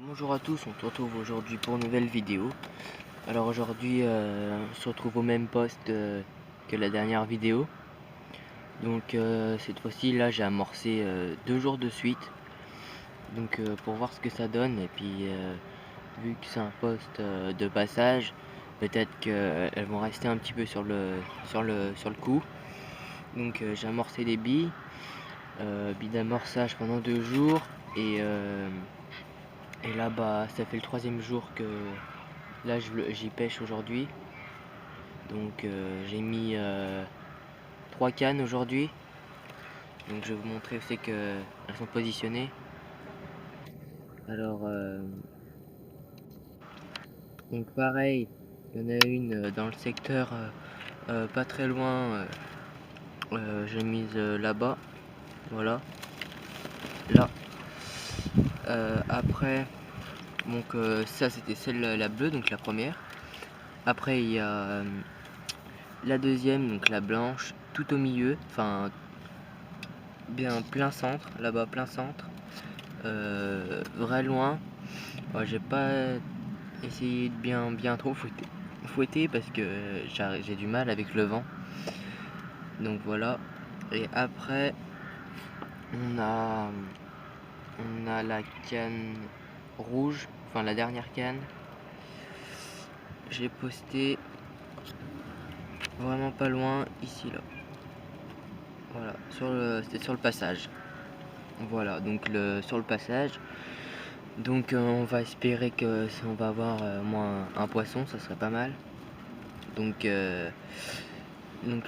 Bonjour à tous, on se retrouve aujourd'hui pour une nouvelle vidéo. Alors aujourd'hui on se retrouve au même poste que la dernière vidéo. Donc cette fois-ci là j'ai amorcé 2 jours de suite. Donc pour voir ce que ça donne, et puis vu que c'est un poste de passage, peut-être qu'elles vont rester un petit peu sur le coup. Donc j'ai amorcé des billes d'amorçage pendant 2 jours, et là bah ça fait le 3e jour que là j'y pêche aujourd'hui. Donc j'ai mis 3 cannes aujourd'hui. Donc je vais vous montrer où c'est qu'elles sont positionnées. Alors donc pareil, il y en a une dans le secteur pas très loin. J'ai mise là-bas, voilà, là. Après, donc ça c'était celle la bleue, donc la première. Après il y a la deuxième, donc la blanche, tout au milieu, enfin bien plein centre, là-bas plein centre, vrai loin. J'ai pas essayé de bien trop fouetter parce que j'ai du mal avec le vent. Donc voilà. Et après on a la canne rouge, enfin la dernière canne. J'ai posté vraiment pas loin, ici là. Voilà, c'était sur le passage. Voilà, donc sur le passage. Donc on va espérer que si on va avoir au moins un poisson, ça serait pas mal. Donc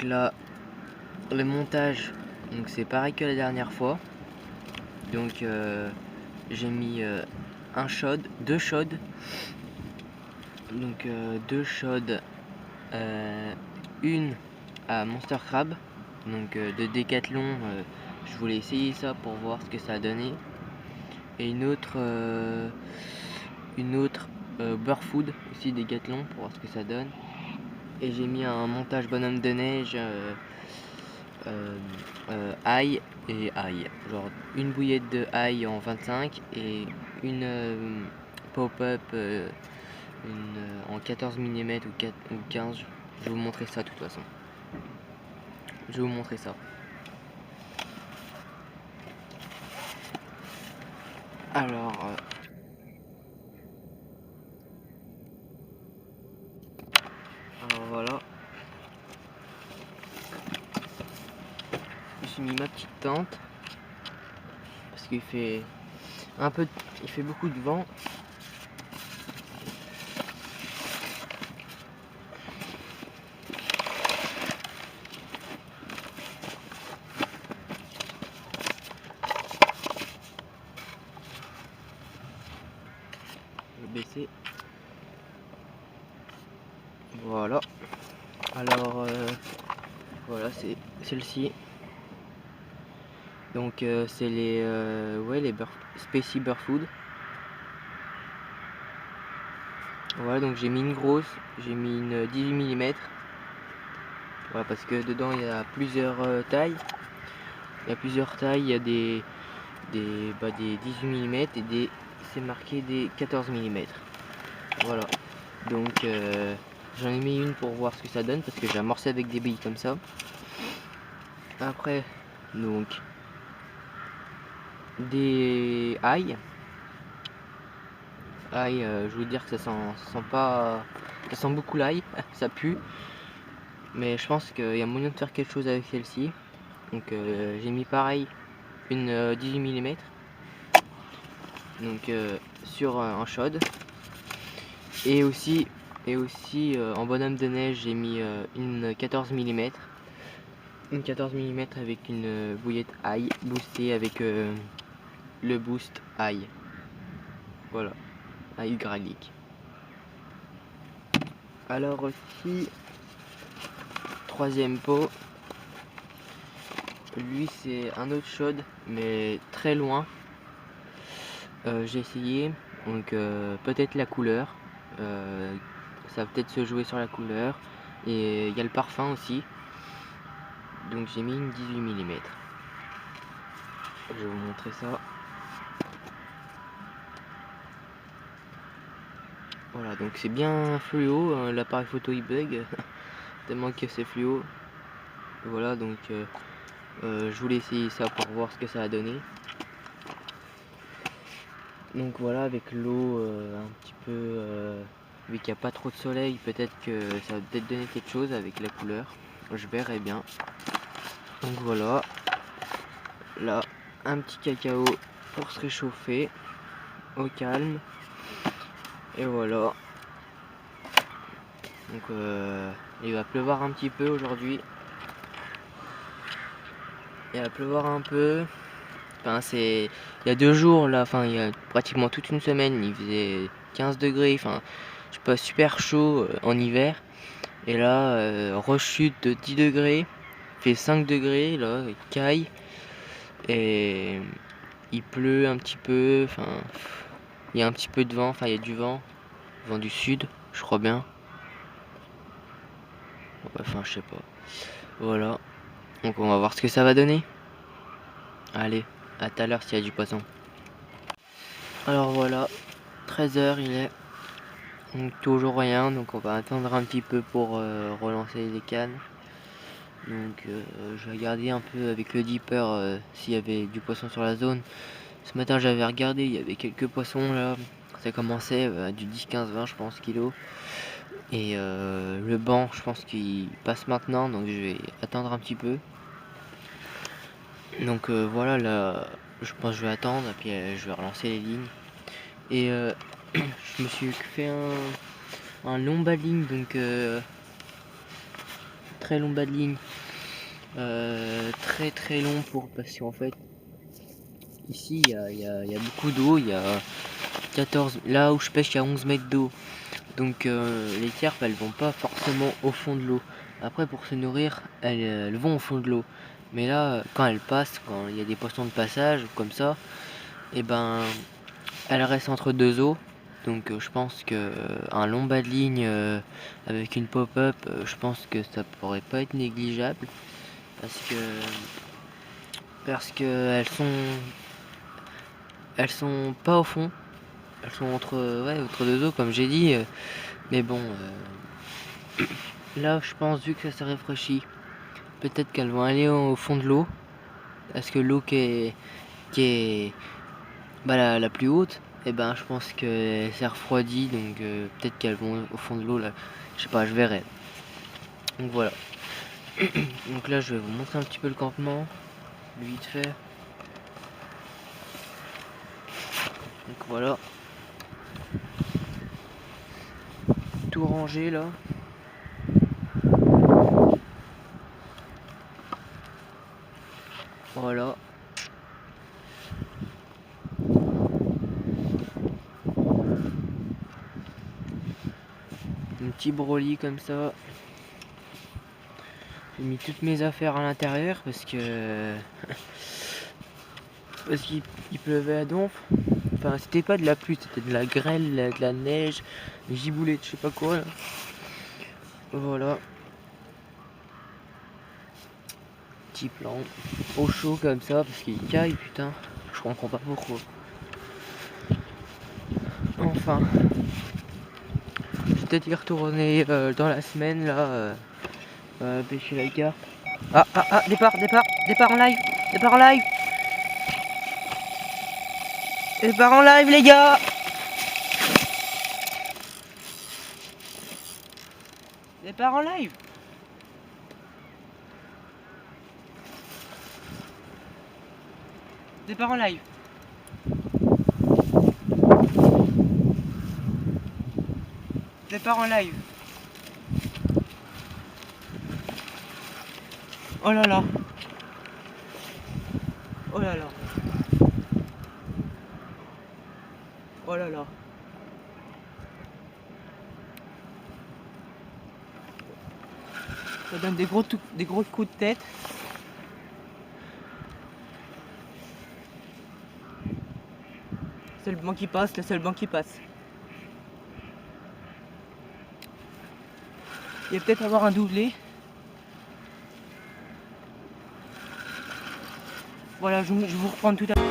là, le montage, donc c'est pareil que la dernière fois. Donc j'ai mis deux chaudes. Donc deux chaudes, une à Monster Crab, donc de Decathlon. Je voulais essayer ça pour voir ce que ça a donné. Et une autre Beurre Food aussi Decathlon pour voir ce que ça donne. Et j'ai mis un montage bonhomme de neige ail et ail, genre une bouillette de ail en 25 et une pop-up en 14 mm ou 15. Je vais vous montrer ça de toute façon. Je vais vous montrer ça. Alors voilà, j'ai mis ma petite tente parce qu'il fait il fait beaucoup de vent. Je vais baisser. Voilà. Alors voilà, c'est celle-ci. Donc c'est les Spacey Beurre Food. Voilà, donc j'ai mis une grosse, j'ai mis une 18 mm. Voilà, parce que dedans il y a plusieurs tailles. Il y a plusieurs tailles, il y a des 18 mm et c'est marqué des 14 mm. Voilà. Donc j'en ai mis une pour voir ce que ça donne parce que j'ai amorcé avec des billes comme ça. Après, donc des ail. Ail, je veux dire que ça sent pas, ça sent beaucoup l'ail, ça pue. Mais je pense qu'il y a moyen de faire quelque chose avec celle-ci. Donc j'ai mis pareil une 18 mm. Donc sur en chaude. Et aussi en bonhomme de neige j'ai mis une 14 mm. Une 14 mm avec une bouillette ail boostée avec le boost ail. Voilà, ail garlic. Alors aussi, troisième pot, lui c'est un autre chaude mais très loin. J'ai essayé, donc peut-être la couleur, ça va peut-être se jouer sur la couleur, et il y a le parfum aussi. Donc j'ai mis une 18 mm. Je vais vous montrer ça. Voilà, donc c'est bien fluo, hein, l'appareil photo il bug tellement que c'est fluo. Voilà, donc je voulais essayer ça pour voir ce que ça a donné. Donc voilà, avec l'eau un petit peu, vu qu'il n'y a pas trop de soleil, peut-être que ça va peut-être donner quelque chose avec la couleur. Je verrai bien. Donc voilà, là, un petit cacao pour se réchauffer au calme. Et voilà. Donc il va pleuvoir un petit peu aujourd'hui. Il va pleuvoir un peu. Enfin, il y a 2 jours là, enfin il y a pratiquement toute une semaine, il faisait 15 degrés, enfin je sais pas, super chaud en hiver. Et là, rechute de 10 degrés, il fait 5 degrés, là, il caille. Et il pleut un petit peu, enfin il y a un petit peu de vent, enfin il y a du vent du sud, je crois bien. Enfin je sais pas. Voilà. Donc on va voir ce que ça va donner. Allez, à tout à l'heure s'il y a du poisson. Alors voilà, 13 h il est. Donc toujours rien, donc on va attendre un petit peu pour relancer les cannes. Donc je vais regarder un peu avec le dipper s'il y avait du poisson sur la zone. Ce matin j'avais regardé, il y avait quelques poissons là. Ça commençait à du 10, 15, 20 je pense kilos. Et le banc je pense qu'il passe maintenant, donc je vais attendre un petit peu. Donc voilà, là je pense que je vais attendre et puis je vais relancer les lignes. Et je me suis fait un long bas de ligne, donc très long bas de ligne, très long parce qu'en fait ici il y a beaucoup d'eau, il y a 14, là où je pêche il y a 11 mètres d'eau, donc les carpes elles vont pas forcément au fond de l'eau. Après pour se nourrir elles vont au fond de l'eau, mais là quand elles passent, quand il y a des poissons de passage comme ça, et ben elles restent entre deux eaux. Donc je pense que un long bas de ligne avec une pop-up, je pense que ça pourrait pas être négligeable parce que elles sont pas au fond, elles sont entre deux eaux comme j'ai dit, mais bon là je pense vu que ça s'est rafraîchi, peut-être qu'elles vont aller au fond de l'eau parce que l'eau qui est bah, la plus haute, et ben je pense que c'est refroidi, donc peut-être qu'elles vont au fond de l'eau là, je sais pas, je verrai. Donc voilà. Donc là je vais vous montrer un petit peu le campement, vite fait. Donc voilà. Tout rangé là. Voilà. Un petit broli comme ça. J'ai mis toutes mes affaires à l'intérieur parce que qu'il pleuvait à donf. Enfin c'était pas de la pluie, c'était de la grêle, de la neige, des giboulettes, je sais pas quoi là. Voilà. Petit plan. Au chaud comme ça parce qu'il caille, putain. Je comprends pas pourquoi. Enfin. Je vais peut-être y retourner dans la semaine là. Pêcher la carpe. Départ en live, départ en live, départ en live les gars. Départ en live. Départ en live. Départ en live. Oh là là. Oh là là. Oh là là. Ça donne des gros coups de tête. C'est le banc qui passe, le seul banc qui passe. Il va peut-être avoir un doublé. Voilà, je vous reprends tout à l'heure.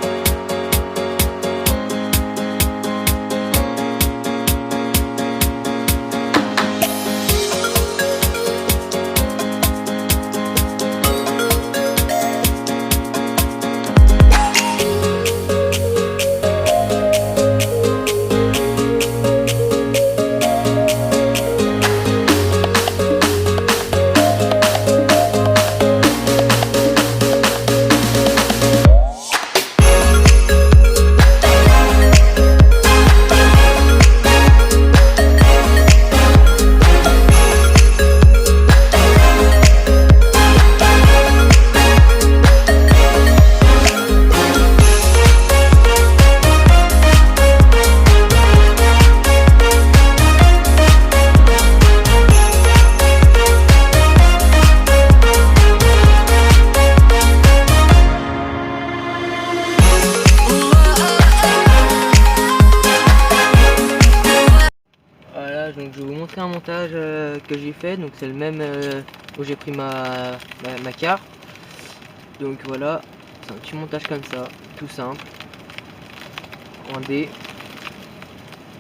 montage. Donc je vais vous montrer un montage que j'ai fait. Donc c'est le même où j'ai pris ma carte. Donc voilà, c'est un petit montage comme ça, tout simple, en D.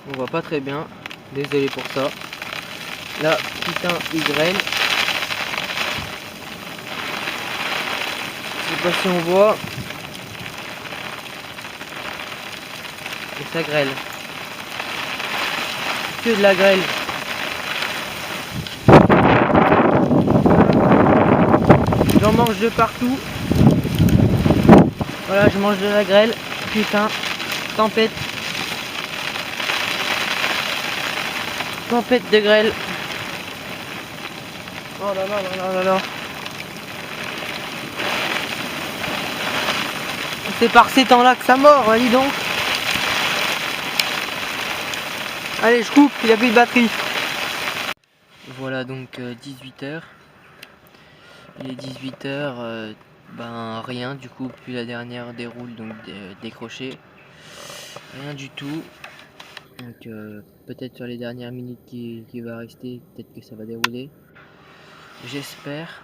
On voit pas très bien, désolé pour ça. Là, putain, il grêle. Je sais pas si on voit. Et ça grêle. Que de la grêle. J'en mange de partout. Voilà, je mange de la grêle. Putain, tempête. Tempête de grêle. Oh là là là là là là. C'est par ces temps-là que ça mord, hein, dis donc. Allez, je coupe, il n'y a plus de batterie. Voilà donc 18h. Il est 18h, ben rien du coup, puis la dernière déroule, donc décroché. Rien du tout. Donc peut-être sur les dernières minutes qui va rester, peut-être que ça va dérouler. J'espère.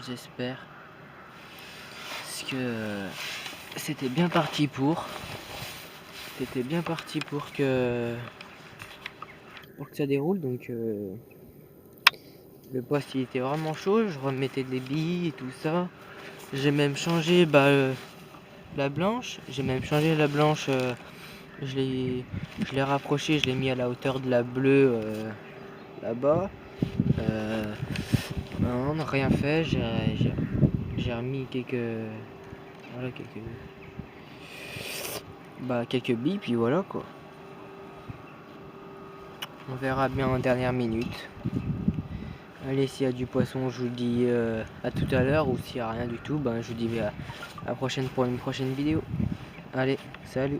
J'espère. Parce que c'était bien parti pour. C'était bien parti pour que ça déroule, donc le poste il était vraiment chaud, je remettais des billes et tout ça. J'ai même changé la blanche, je l'ai rapproché, je l'ai mis à la hauteur de la bleue là-bas. Non, on n'a rien fait, j'ai remis quelques billes, puis voilà quoi. On verra bien en dernière minute. Allez, s'il y a du poisson, je vous dis à tout à l'heure, ou s'il n'y a rien du tout, ben je vous dis à la prochaine pour une prochaine vidéo. Allez, salut!